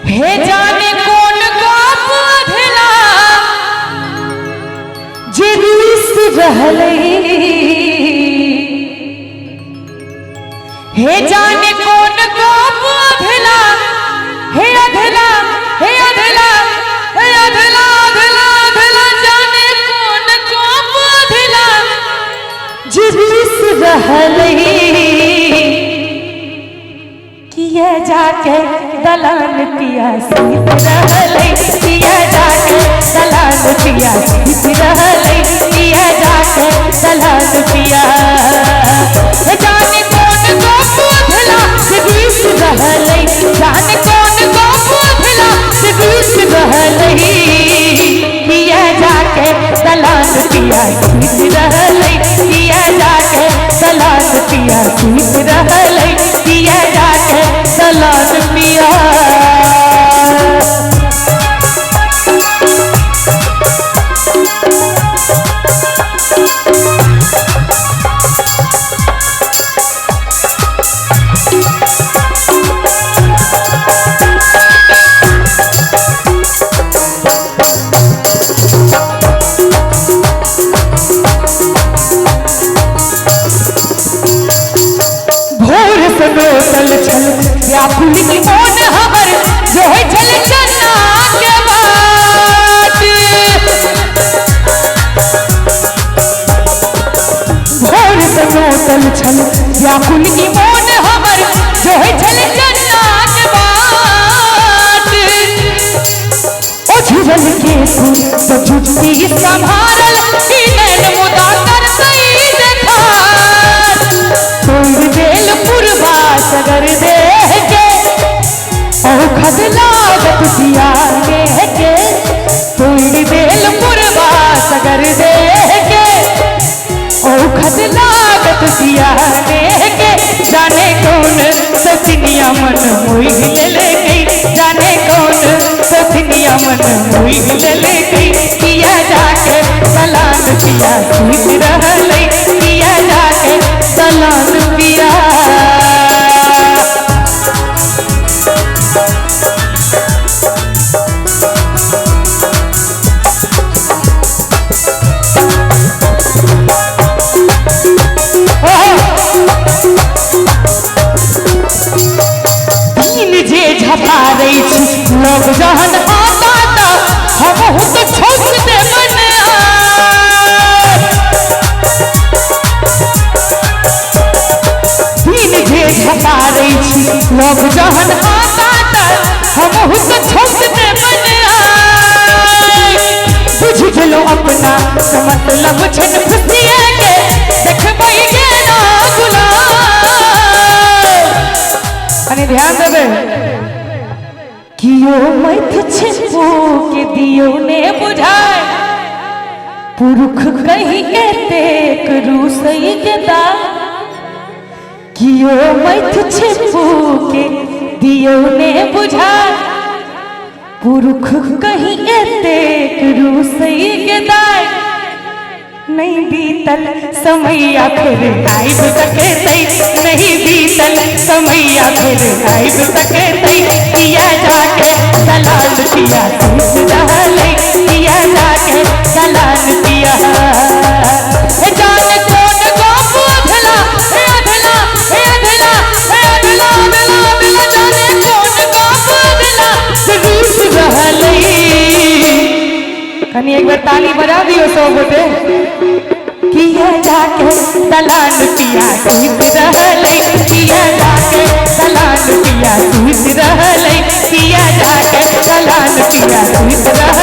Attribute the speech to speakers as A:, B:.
A: हे जाने कौन गोप अधला जे रुस रहले, हे जाने कौन गोप अधला, हे अधला हे अधला हे अधला अधला अधला, जाने कौन गोप अधला जे रुस रहले, किया जाके दलान पिया सीत रहले, किया जाके दलान पिया सीत रहले, किया जाके दलान पिया। जाने कौन गोप अधला से बीस रहले, जाने कौन गोप अधला से बीस रहले, किया जाके दलान पिया सीत रहले, किया जाके दलान पिया सीत रहले, किया जाके दलान पिया। चल चल व्याकुल की मोन हमर जो है चल चन्ना के बाट, भोर सनो चल चल व्याकुल की मोन हमर जो है चल चन्ना के बाट। ओ जीवन के तू जुटती संभारल की नैन मुदा कर सही देखा, तोड़ देल पुरवा सगर दे के औखद लागत दिया के, तोड़ देल पुरवा सगर दे के औखद लागत दिया के। जाने कौन सपनिया मन मोह ले गई, जाने कौन सपनिया मन मोह ले गई, किया जाके दलान पिया सीत रहले, किया जाके दलान पिया। लोग जहन आता हम तो छोड़ दे बने, दिन जे झपा रही छी लोग जहन आता हम तो छोड़ दे बने। बुझ गेलो अपना मतलब छन खुशिया के देखबै के ना गुलाब। अने ध्यान देबे कियो मत छिपो के दियो ने बुझाए, पुरुख कहीं एते करू सही के दा, कियो मत छिपो के दियो ने बुझाए, पुरुख कहीं एते करू सही के दा। नहीं बीतल समय फिर आइब सके तई, नहीं बीतल समय फिर आइब सके तई, किया जाके दलान पिया सीत रहले, किया जाके दलान पिया। जाने कौन गोप अधला, हे अधला हे अधला हे अधला अधला अधला, जाने कौन गोप अधला से रूस रहले। कनी एक बार ताली बजा दियो सब गोटे। किया जाके दलान पिया सीत रहले, किया जाके दलान पिया सीत रहले, किया जाके दलान पिया सीत रहले।